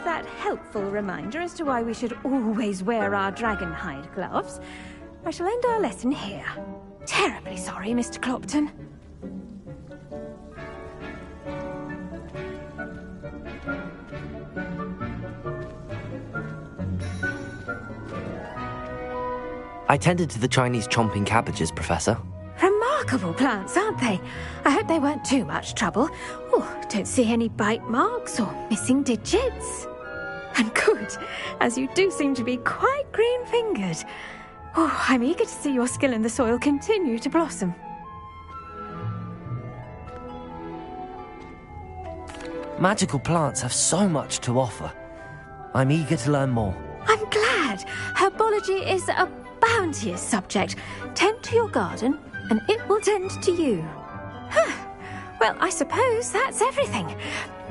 that helpful reminder as to why we should always wear our dragon hide gloves, I shall end our lesson here. Terribly sorry, Mr. Clopton. I tended to the Chinese chomping cabbages, Professor. Remarkable plants, aren't they? I hope they weren't too much trouble. Oh, don't see any bite marks or missing digits. And good, as you do seem to be quite green-fingered. Oh, I'm eager to see your skill in the soil continue to blossom. Magical plants have so much to offer. I'm eager to learn more. I'm glad. Herbology is a bounteous subject. Tend to your garden, and it will tend to you. Well, I suppose that's everything.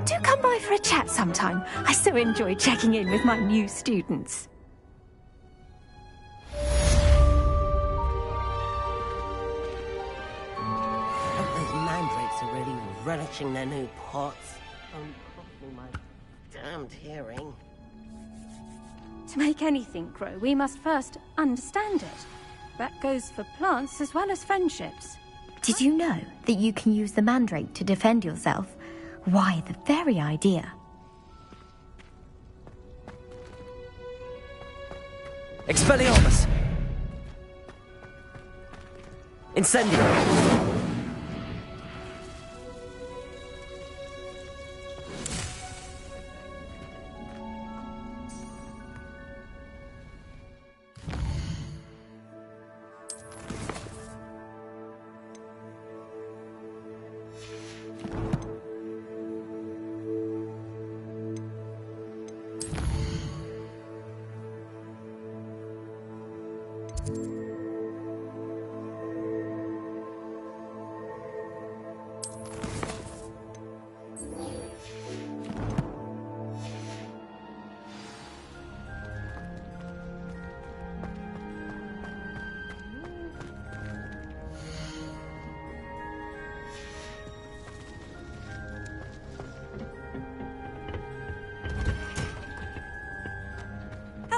Do come by for a chat sometime. I so enjoy checking in with my new students. Those mandrakes are really relishing their new pots. Only costing my damned hearing. To make anything grow, we must first understand it. That goes for plants as well as friendships. Did you know that you can use the mandrake to defend yourself? Why, the very idea. Expelliarmus! Incendio!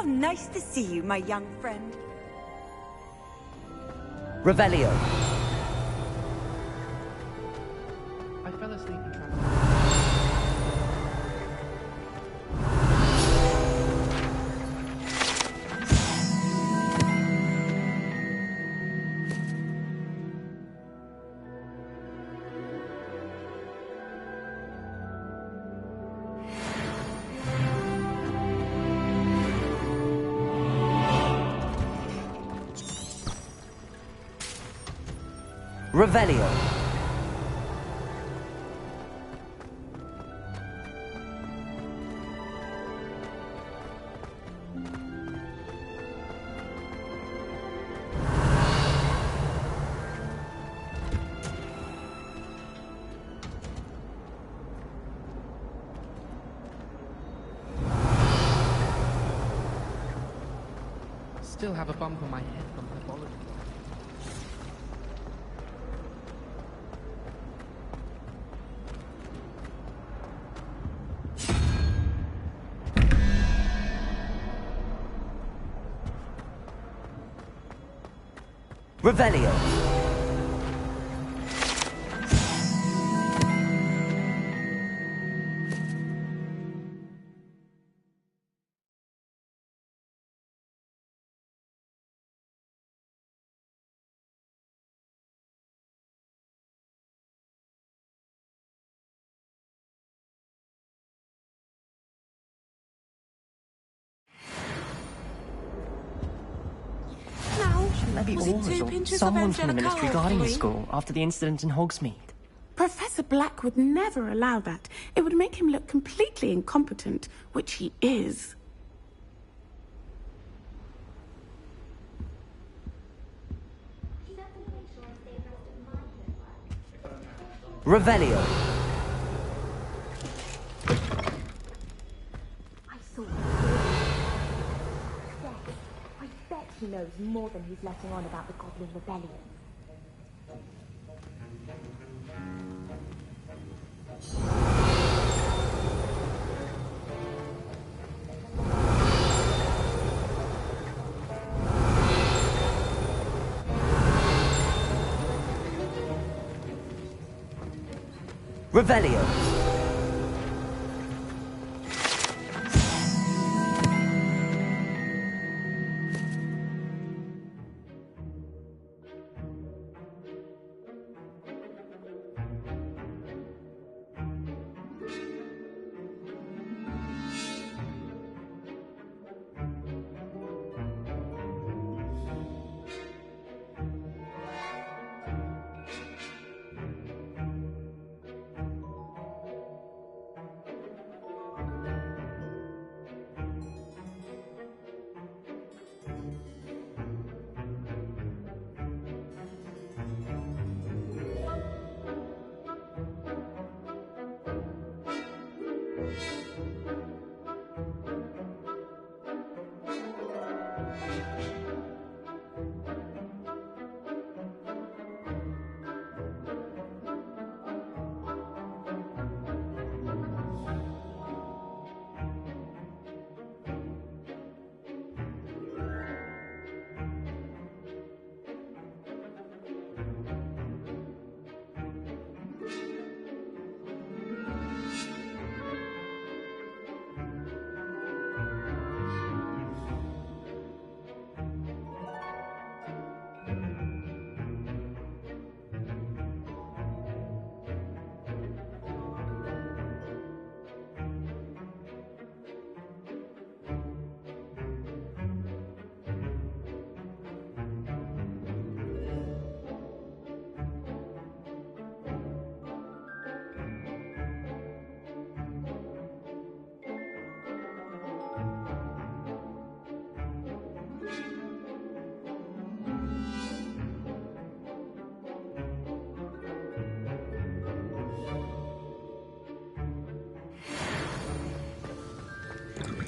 Nice to see you, my young friend. Revelio. I fell asleep and tried. Revelio. Still have a bump on my head from herbology. Revelio. Maybe all resort someone from the Ministry guarding the school after the incident in Hogsmeade. Professor Black would never allow that. It would make him look completely incompetent, which he is. Revelio. I saw him. I bet he knows more than he's letting on about the Goblin Rebellion. Revelio.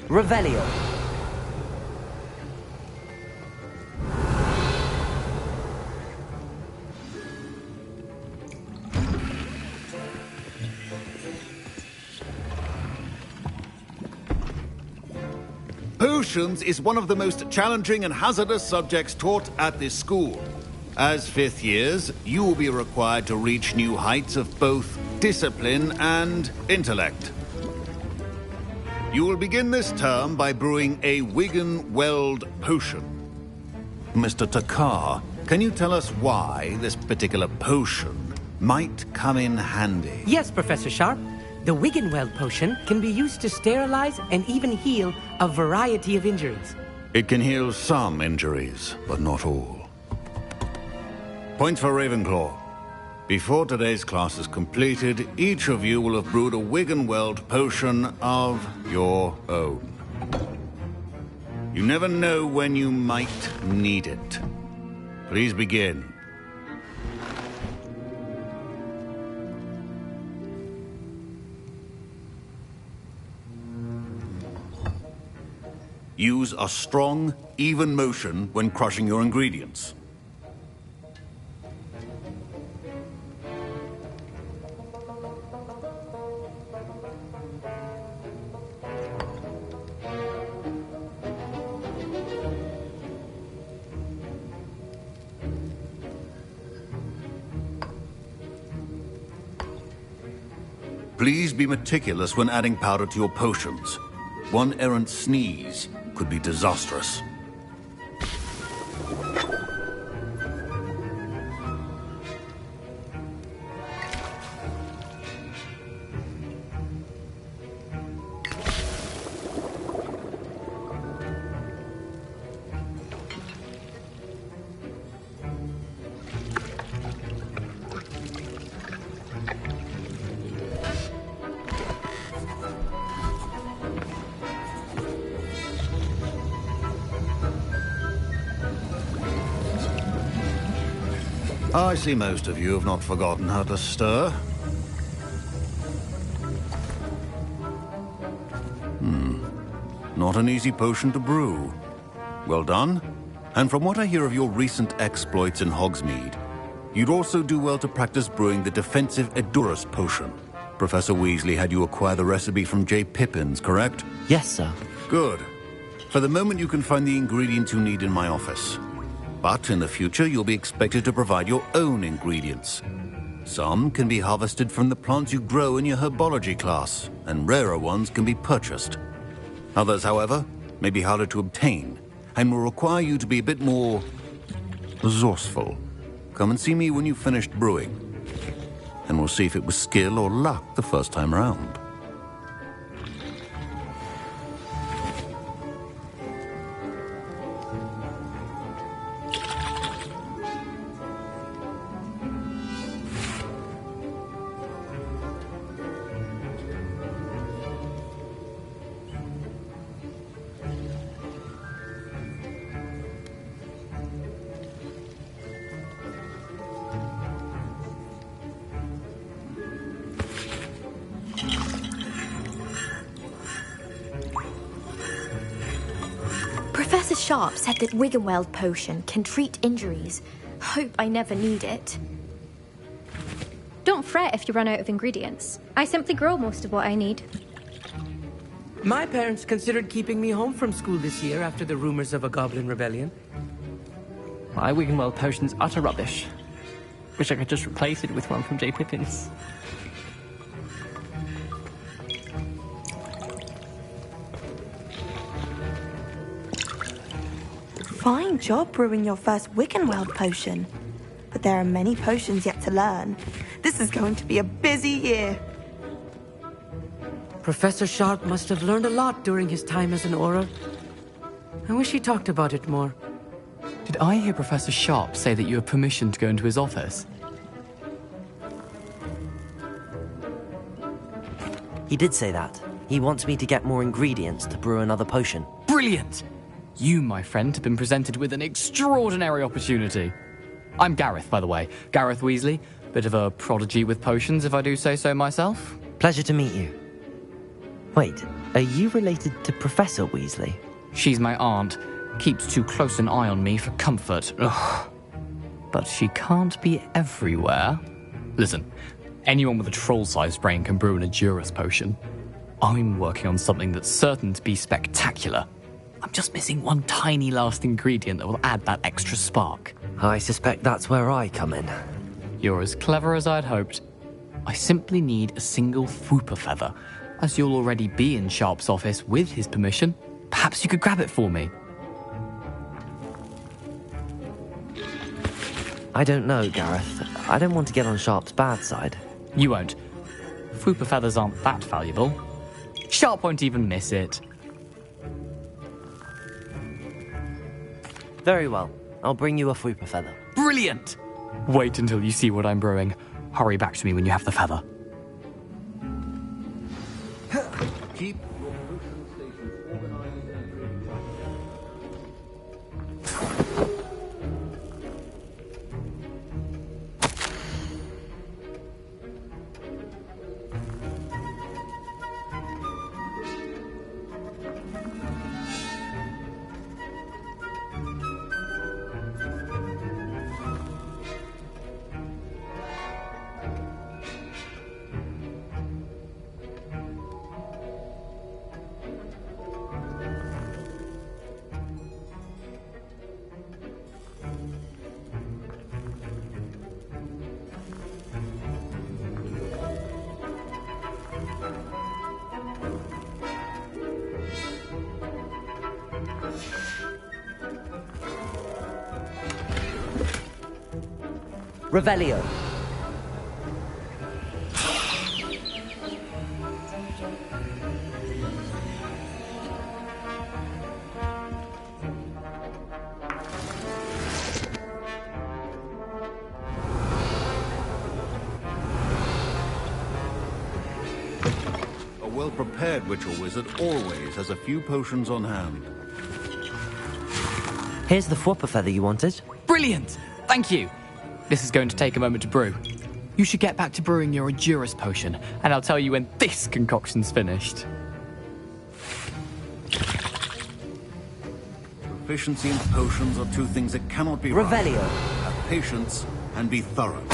Revelio. Potions is one of the most challenging and hazardous subjects taught at this school. As fifth years, you will be required to reach new heights of both discipline and intellect. You will begin this term by brewing a Wigan-Weld potion. Mr. Takar, can you tell us why this particular potion might come in handy? Yes, Professor Sharp. The Wigan-Weld potion can be used to sterilize and even heal a variety of injuries. It can heal some injuries, but not all. Point for Ravenclaw. Before today's class is completed, each of you will have brewed a Wigan-Weld potion of your own. You never know when you might need it. Please begin. Use a strong, even motion when crushing your ingredients. Please be meticulous when adding powder to your potions. One errant sneeze could be disastrous. I see most of you have not forgotten how to stir. Not an easy potion to brew. Well done. And from what I hear of your recent exploits in Hogsmeade, you'd also do well to practice brewing the defensive Edurus potion. Professor Weasley had you acquire the recipe from J. Pippins, correct? Yes, sir. Good. For the moment, you can find the ingredients you need in my office. But in the future, you'll be expected to provide your own ingredients. Some can be harvested from the plants you grow in your herbology class, and rarer ones can be purchased. Others, however, may be harder to obtain, and will require you to be a bit more resourceful. Come and see me when you've finished brewing, and we'll see if it was skill or luck the first time round. Professor Sharp said that Wiggenweld potion can treat injuries. Hope I never need it. Don't fret if you run out of ingredients. I simply grow most of what I need. My parents considered keeping me home from school this year after the rumors of a goblin rebellion. My Wiggenweld potion's utter rubbish. Wish I could just replace it with one from J. Pippin's. Fine job brewing your first Wiggenweld potion. But there are many potions yet to learn. This is going to be a busy year. Professor Sharp must have learned a lot during his time as an Auror. I wish he talked about it more. Did I hear Professor Sharp say that you have permission to go into his office? He did say that. He wants me to get more ingredients to brew another potion. Brilliant! You, my friend, have been presented with an extraordinary opportunity. I'm Gareth, by the way. Gareth Weasley. Bit of a prodigy with potions, if I do say so myself. Pleasure to meet you. Wait, are you related to Professor Weasley? She's my aunt. Keeps too close an eye on me for comfort. Ugh. But she can't be everywhere. Listen, anyone with a troll-sized brain can brew an Adurus potion. I'm working on something that's certain to be spectacular. I'm just missing one tiny last ingredient that will add that extra spark. I suspect that's where I come in. You're as clever as I'd hoped. I simply need a single Fwooper feather. As you'll already be in Sharp's office with his permission, perhaps you could grab it for me. I don't know, Gareth. I don't want to get on Sharp's bad side. You won't. Fwooper feathers aren't that valuable. Sharp won't even miss it. Very well. I'll bring you a Fwooper feather. Brilliant! Wait until you see what I'm brewing. Hurry back to me when you have the feather. Keep your potion stations organized and ready. Revelio. A well-prepared ritual wizard always has a few potions on hand. Here's the Fwooper feather you wanted. Brilliant! Thank you! This is going to take a moment to brew. You should get back to brewing your Adurus potion, and I'll tell you when this concoction's finished. Proficiency and potions are two things that cannot be Revelio. Have patience and be thorough.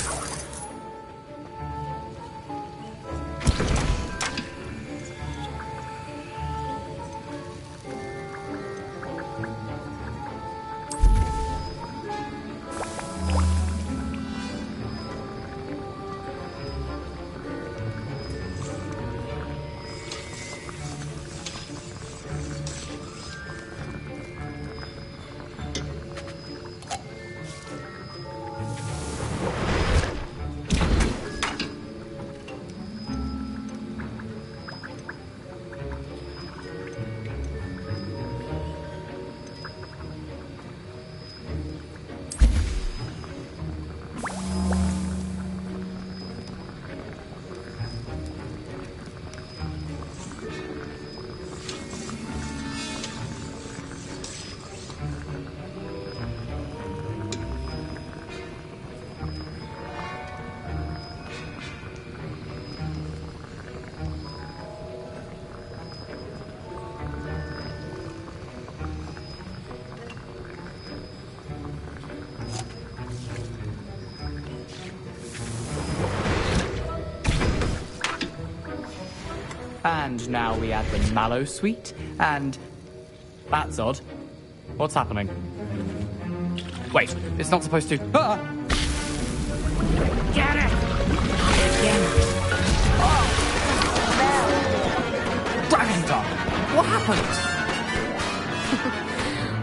And now we add the mallow sweet, and... That's odd. What's happening? Wait, it's not supposed to... Ah! Get it! Dragon Dog! What happened?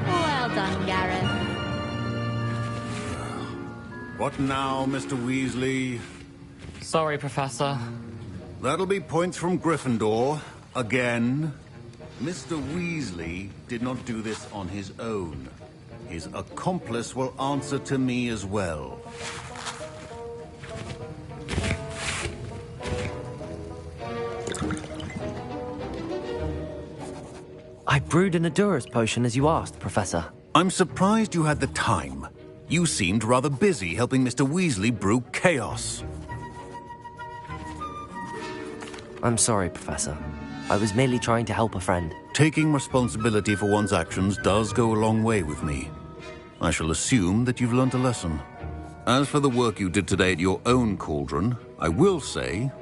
Well done, Gareth. What now, Mr. Weasley? Sorry, Professor. That'll be points from Gryffindor. Again. Mr. Weasley did not do this on his own. His accomplice will answer to me as well. I brewed an Adurus potion as you asked, Professor. I'm surprised you had the time. You seemed rather busy helping Mr. Weasley brew chaos. I'm sorry, Professor. I was merely trying to help a friend. Taking responsibility for one's actions does go a long way with me. I shall assume that you've learnt a lesson. As for the work you did today at your own cauldron, I will say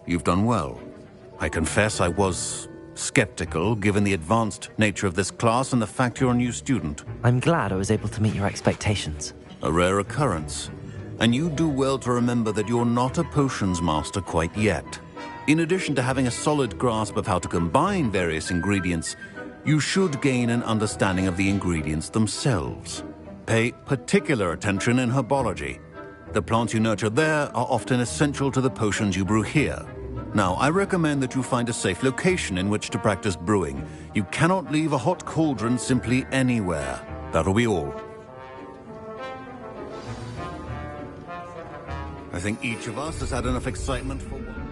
you've done well. I confess I was skeptical, given the advanced nature of this class and the fact you're a new student. I'm glad I was able to meet your expectations. A rare occurrence. And you do well to remember that you're not a potions master quite yet. In addition to having a solid grasp of how to combine various ingredients, you should gain an understanding of the ingredients themselves. Pay particular attention in herbology. The plants you nurture there are often essential to the potions you brew here. Now, I recommend that you find a safe location in which to practice brewing. You cannot leave a hot cauldron simply anywhere. That'll be all. I think each of us has had enough excitement for one.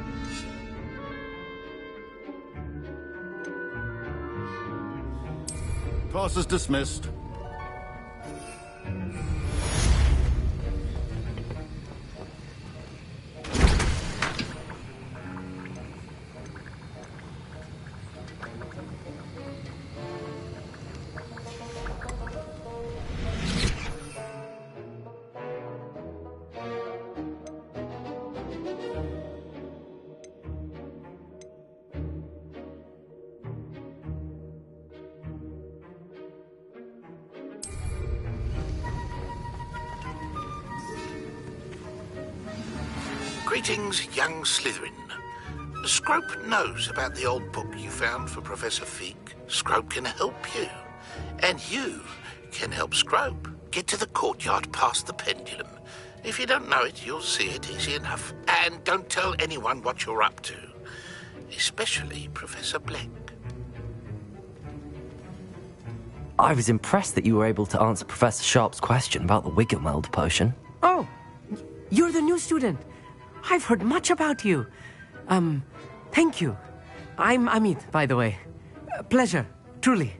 Class is dismissed. Greetings, young Slytherin. Scrope knows about the old book you found for Professor Fig. Scrope can help you. And you can help Scrope. Get to the courtyard past the pendulum. If you don't know it, you'll see it easy enough. And don't tell anyone what you're up to. Especially Professor Black. I was impressed that you were able to answer Professor Sharp's question about the Wiggenweld potion. Oh, you're the new student. I've heard much about you. Thank you. I'm Amit, by the way. Pleasure, truly.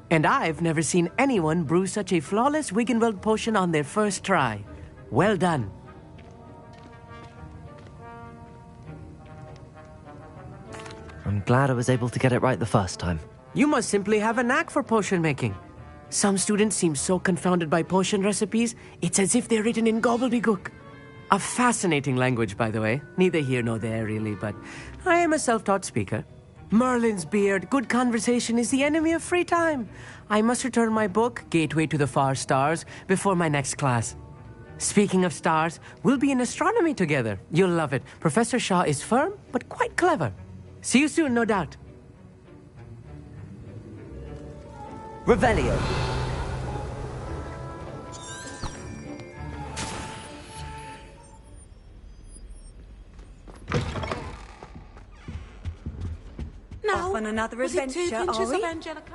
And I've never seen anyone brew such a flawless Wiggenweld potion on their first try. Well done. I'm glad I was able to get it right the first time. You must simply have a knack for potion making. Some students seem so confounded by potion recipes, it's as if they're written in gobbledygook. A fascinating language, by the way. Neither here nor there, really, but I am a self-taught speaker. Merlin's beard, good conversation is the enemy of free time. I must return my book, Gateway to the Far Stars, before my next class. Speaking of stars, we'll be in astronomy together. You'll love it. Professor Shaw is firm, but quite clever. See you soon, no doubt. Revelio. Off on another adventure, Two pinches are of we? Angelica.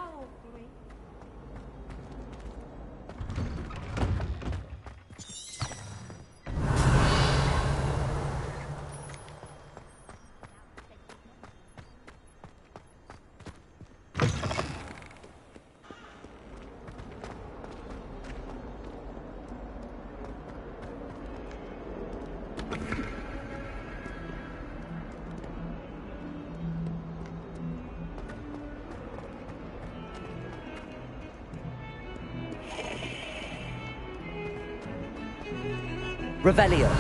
Revelio.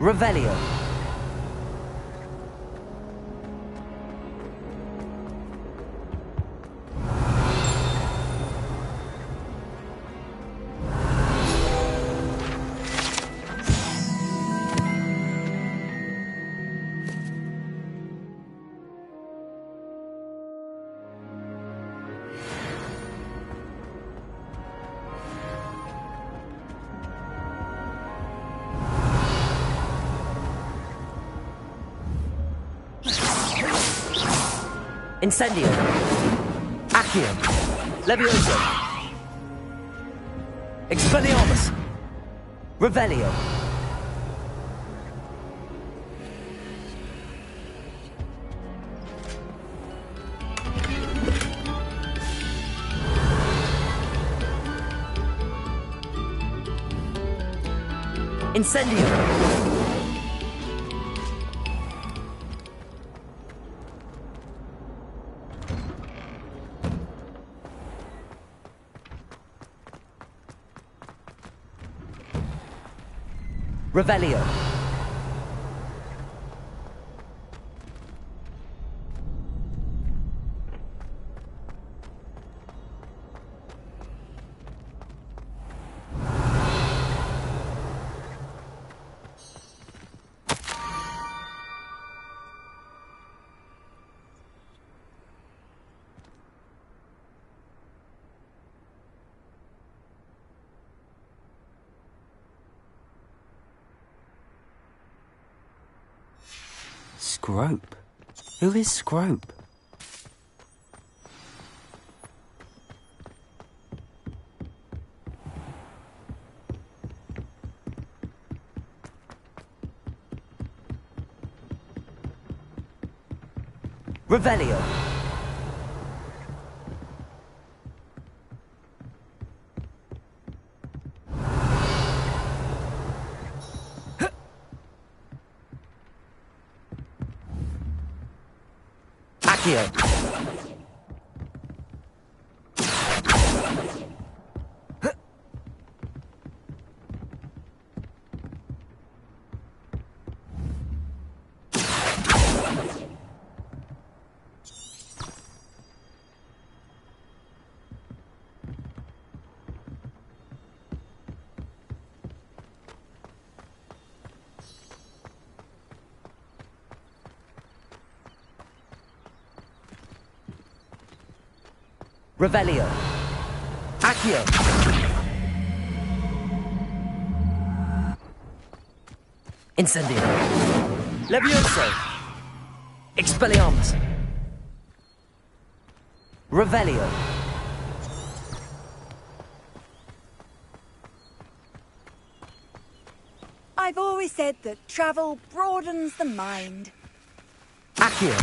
Revelio. Incendio. Accio. Levioso. Expelliarmus. Revelio. Incendio. Revelio. Scrope? Who is Scrope? Revelio. Accio. Revelio. Accio. Incendio. Levioso. Expelliarmus. Revelio. I've always said that travel broadens the mind. Accio.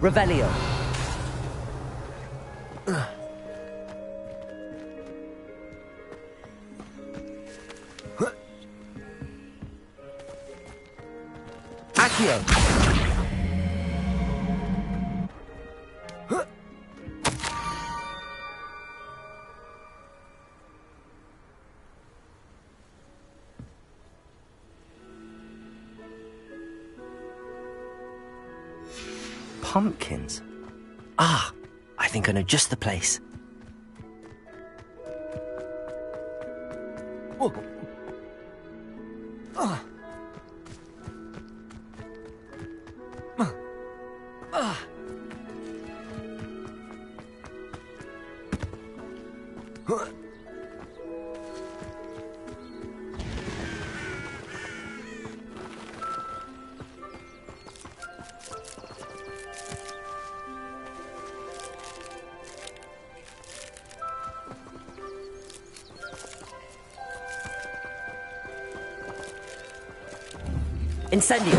Revelio. Accio. Pumpkins. Ah, I think I know just the place. Oh. Ah. Ah. Incendio.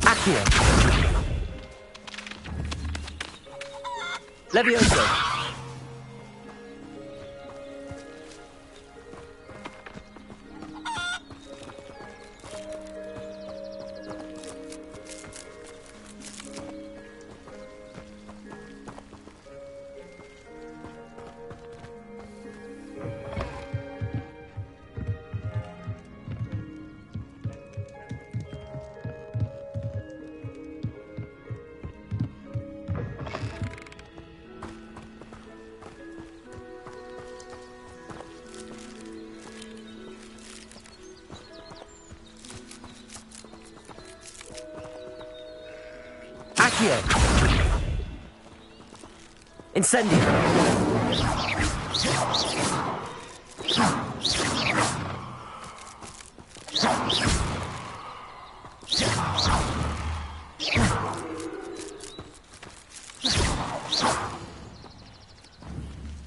Accio. Levioso. Accio. Incendio.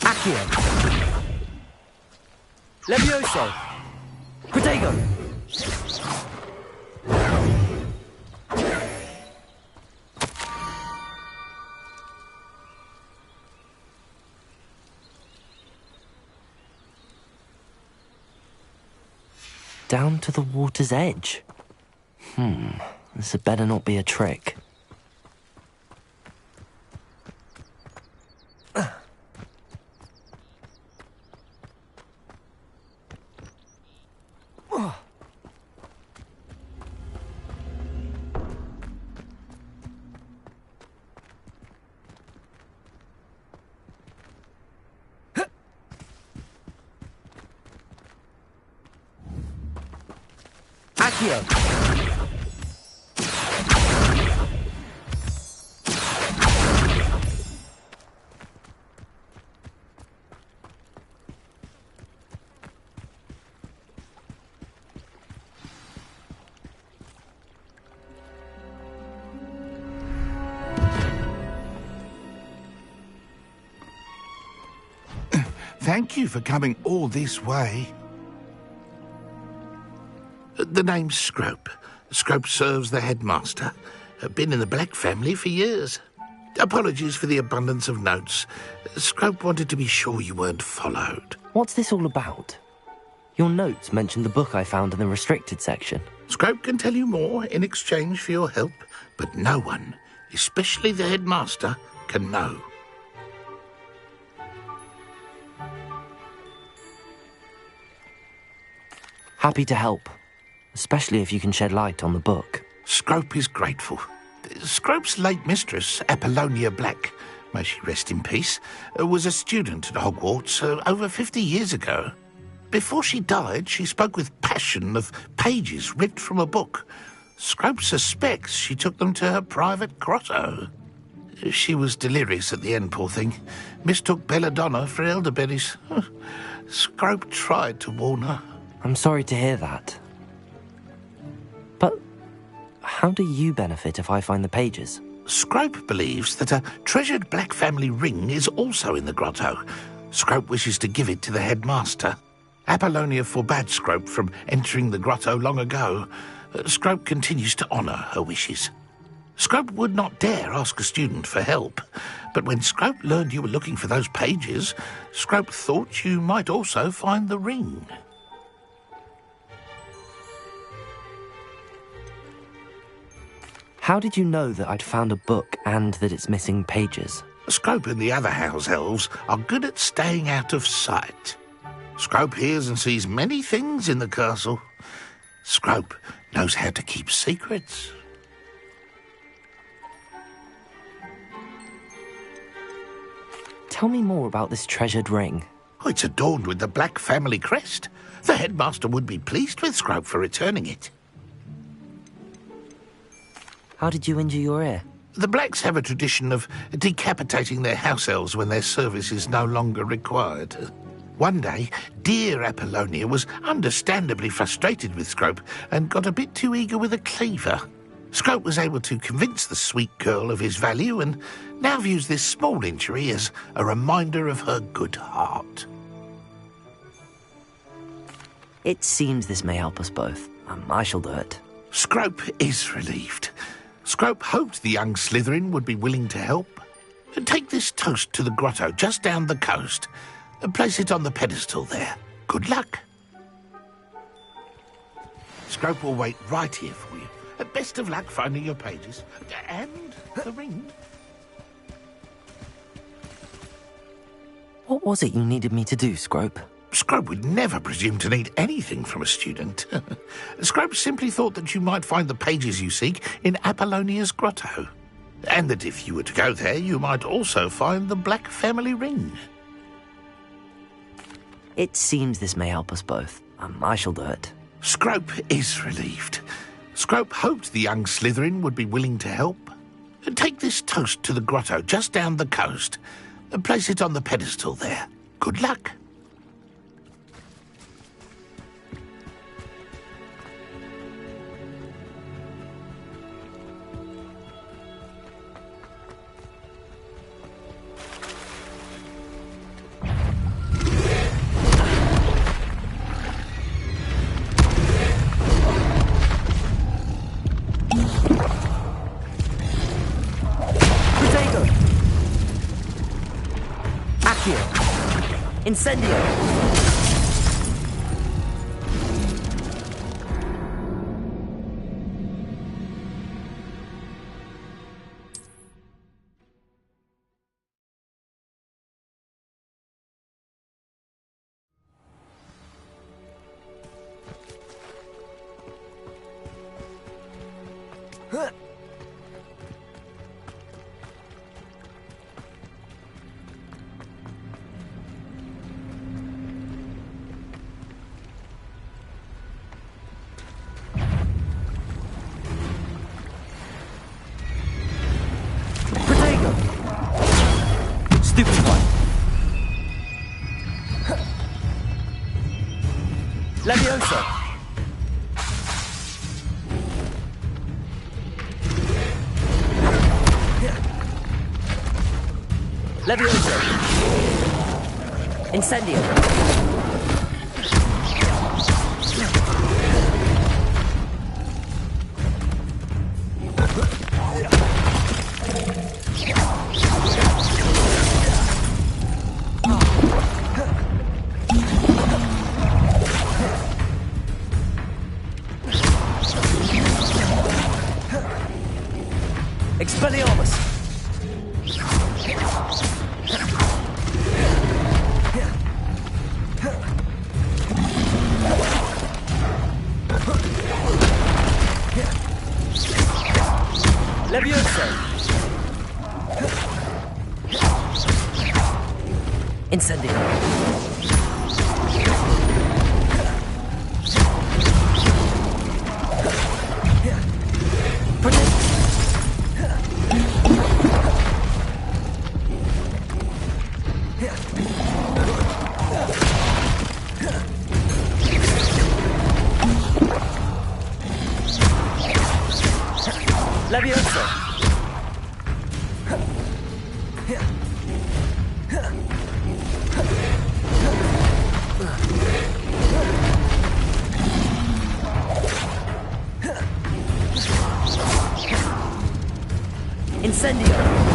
Accio. Levioso. Protego. Down to the water's edge. This had better not be a trick. Accio. Thank you for coming all this way. The name's Scrope. Scrope serves the headmaster. Been in the Black family for years. Apologies for the abundance of notes. Scrope wanted to be sure you weren't followed. What's this all about? Your notes mentioned the book I found in the restricted section. Scrope can tell you more in exchange for your help, but no one, especially the headmaster, can know. Happy to help, especially if you can shed light on the book. Scrope is grateful. Scrope's late mistress, Apollonia Black, may she rest in peace, was a student at Hogwarts over 50 years ago. Before she died, she spoke with passion of pages ripped from a book. Scrope suspects she took them to her private grotto. She was delirious at the end, poor thing. Mistook belladonna for elderberries. Scrope tried to warn her. I'm sorry to hear that. But how do you benefit if I find the pages? Scrope believes that a treasured black family ring is also in the grotto. Scrope wishes to give it to the headmaster. Apollonia forbade Scrope from entering the grotto long ago. Scrope continues to honour her wishes. Scrope would not dare ask a student for help, but when Scrope learned you were looking for those pages, Scrope thought you might also find the ring. How did you know that I'd found a book and that it's missing pages? Scrope and the other house elves are good at staying out of sight. Scrope hears and sees many things in the castle. Scrope knows how to keep secrets. Tell me more about this treasured ring. Oh, it's adorned with the black family crest. The headmaster would be pleased with Scrope for returning it. How did you injure your ear? The Blacks have a tradition of decapitating their house elves when their service is no longer required. One day, dear Apollonia was understandably frustrated with Scrope and got a bit too eager with a cleaver. Scrope was able to convince the sweet girl of his value and now views this small injury as a reminder of her good heart. It seems this may help us both. I shall do it. Scrope is relieved. Scrope hoped the young Slytherin would be willing to help. Take this toast to the grotto just down the coast and place it on the pedestal there. Good luck. Scrope will wait right here for you. Best of luck finding your pages. And the ring. What was it you needed me to do, Scrope? Scrope would never presume to need anything from a student. Scrope simply thought that you might find the pages you seek in Apollonia's grotto. And that if you were to go there, you might also find the black family ring. It seems this may help us both. I shall do it. Scrope is relieved. Scrope hoped the young Slytherin would be willing to help. Take this toast to the grotto just down the coast and place it on the pedestal there. Good luck. Incendio! Stupid one. Leviosa. Leviosa. Incendio. Expelliarmus! Leviosa! Incendio! Leviosa! Incendio!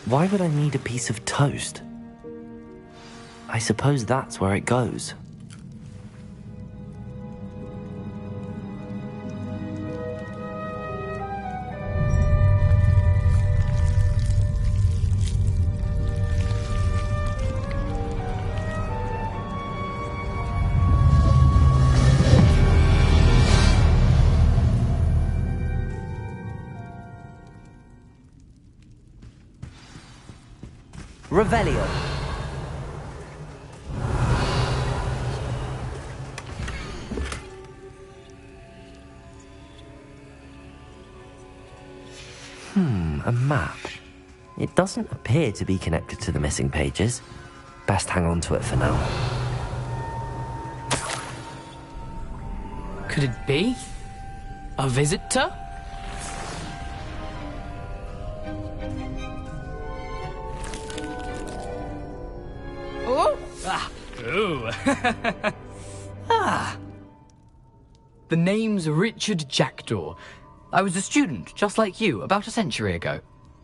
Why would I need a piece of toast? I suppose that's where it goes. Revelio. A map. It doesn't appear to be connected to the missing pages. Best hang on to it for now. Could it be? A visitor? Oh! Ah! Ooh! Ah! The name's Richard Jackdaw. I was a student, just like you, about a century ago.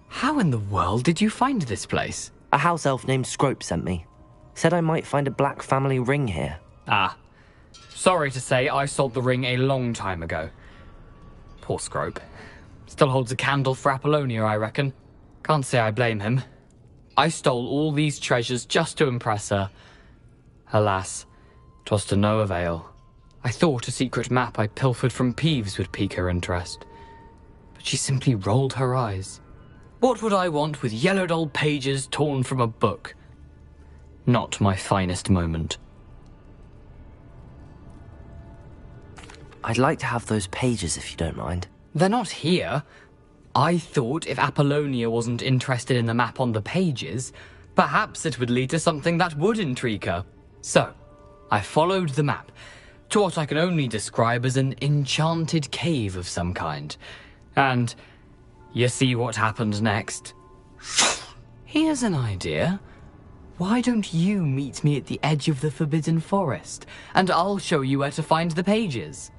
How in the world did you find this place? A house elf named Scrope sent me. Said I might find a black family ring here. Ah. Sorry to say, I sold the ring a long time ago. Poor Scrope. Still holds a candle for Apollonia, I reckon. Can't say I blame him. I stole all these treasures just to impress her. Alas, 'twas to no avail. I thought a secret map I pilfered from Peeves would pique her interest. But she simply rolled her eyes. What would I want with yellowed old pages torn from a book? Not my finest moment. I'd like to have those pages if you don't mind. They're not here. I thought if Apollonia wasn't interested in the map on the pages, perhaps it would lead to something that would intrigue her. So, I followed the map to what I can only describe as an enchanted cave of some kind. And you see what happened next? Here's an idea. Why don't you meet me at the edge of the Forbidden Forest, and I'll show you where to find the pages?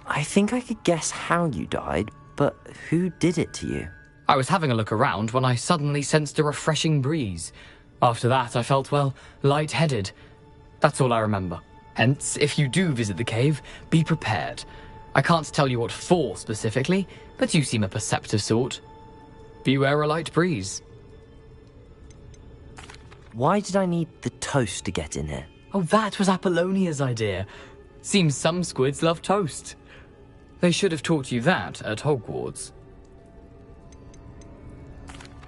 I think I could guess how you died, but who did it to you? I was having a look around when I suddenly sensed a refreshing breeze. After that, I felt, well, lightheaded. That's all I remember. Hence, if you do visit the cave, be prepared. I can't tell you what for specifically, but you seem a perceptive sort. Beware a light breeze. Why did I need the toast to get in here? Oh, that was Apollonia's idea. Seems some squids love toast. They should have taught you that at Hogwarts.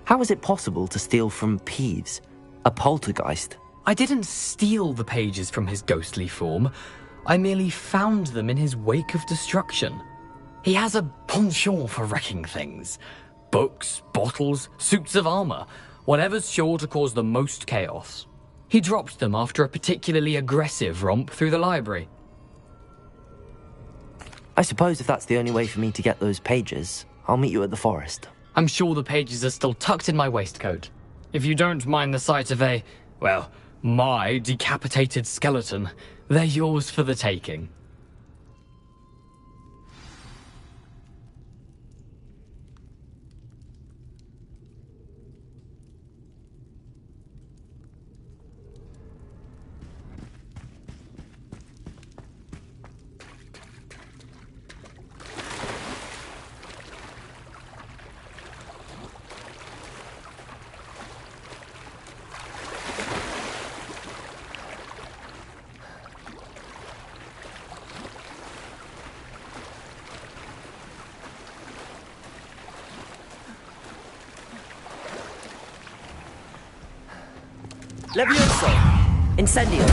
How is it possible to steal from Peeves, a poltergeist? I didn't steal the pages from his ghostly form. I merely found them in his wake of destruction. He has a penchant for wrecking things. Books, bottles, suits of armor, whatever's sure to cause the most chaos. He dropped them after a particularly aggressive romp through the library. I suppose if that's the only way for me to get those pages, I'll meet you at the forest. I'm sure the pages are still tucked in my waistcoat. If you don't mind the sight of my decapitated skeleton, they're yours for the taking. Levioso! Incendio!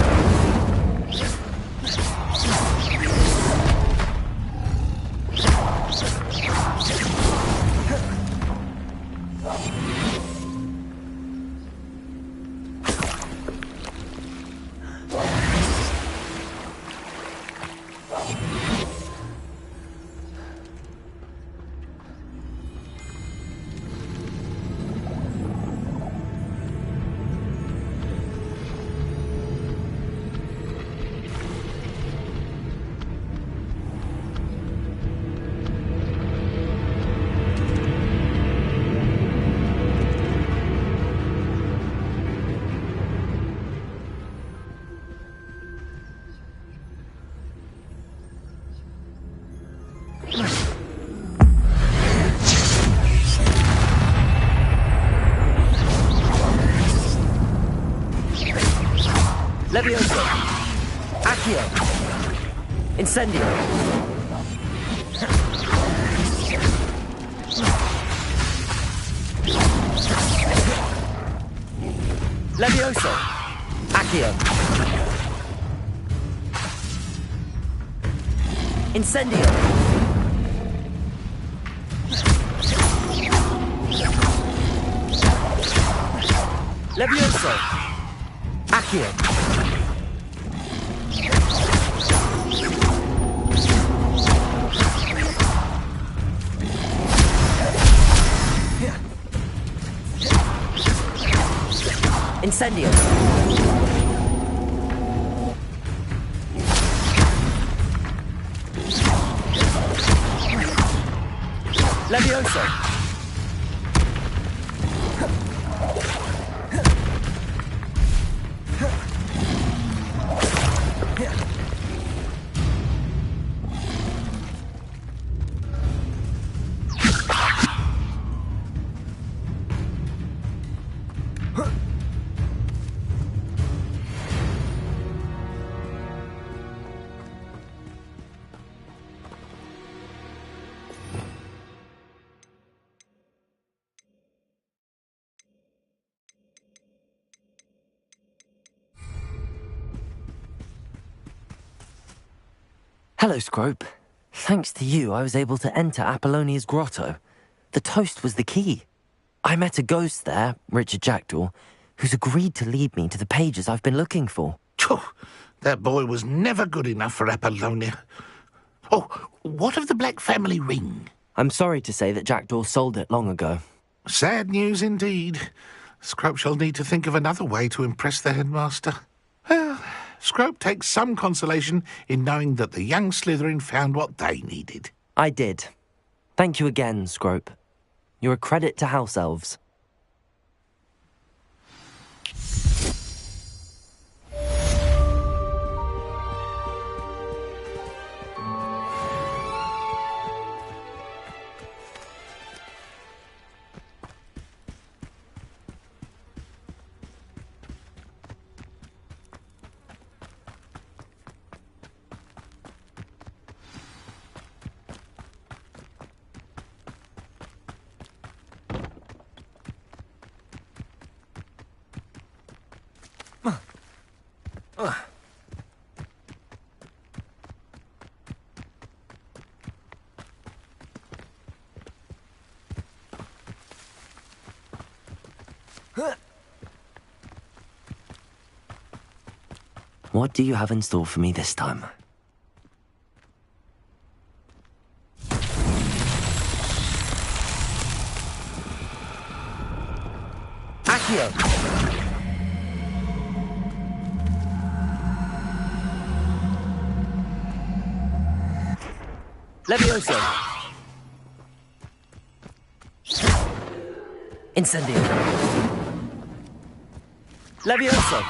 Levioso! Accio! Incendio! Levioso! Accio! Incendio! Levioso! Accio! Incendio! Levioso! Hello, Scrope. Thanks to you, I was able to enter Apollonia's grotto. The toast was the key. I met a ghost there, Richard Jackdaw, who's agreed to lead me to the pages I've been looking for. Phew, that boy was never good enough for Apollonia. Oh, what of the Black family ring? I'm sorry to say that Jackdaw sold it long ago. Sad news indeed. Scrope shall need to think of another way to impress the headmaster. Well, Scrope takes some consolation in knowing that the young Slytherin found what they needed. I did. Thank you again, Scrope. You're a credit to House Elves. What do you have in store for me this time? Accio! Levioso! Incendio! Levioso!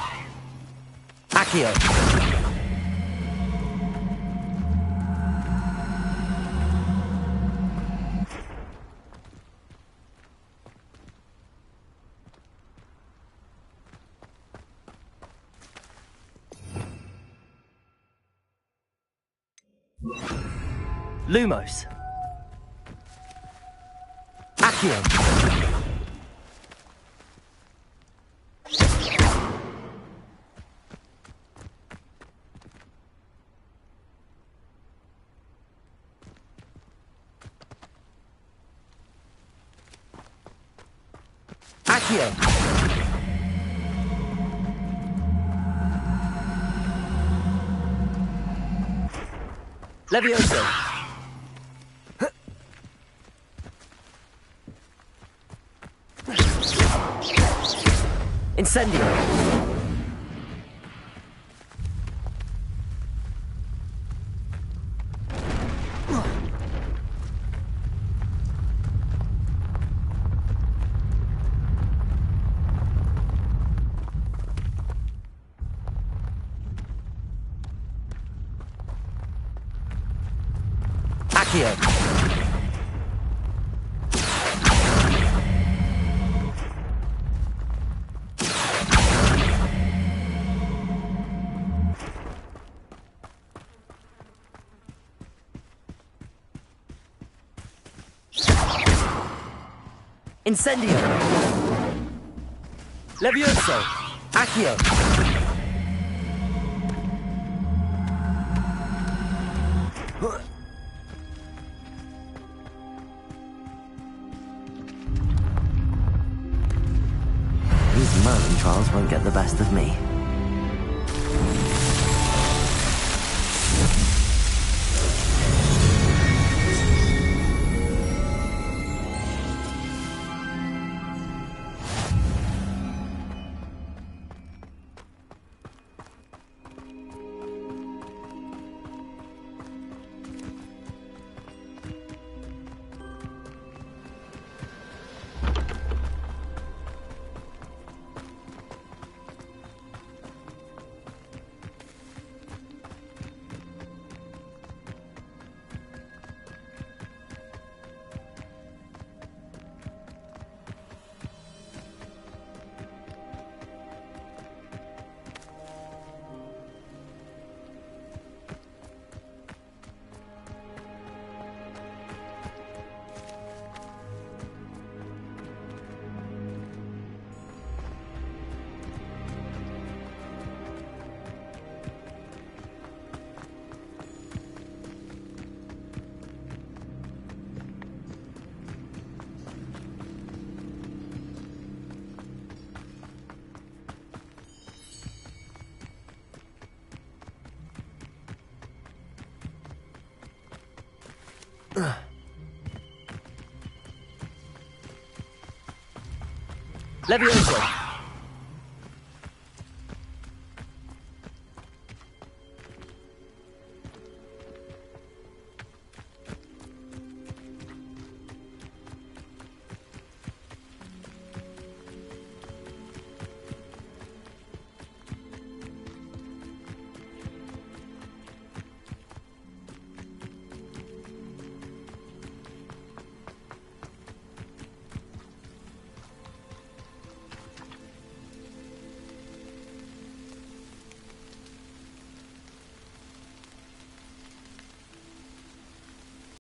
Accio! Lumos! Accio! Accio. Levioso. Incendio. Accio. Incendio. Levioso. Accio. These Merlin trials won't get the best of me. Levioso.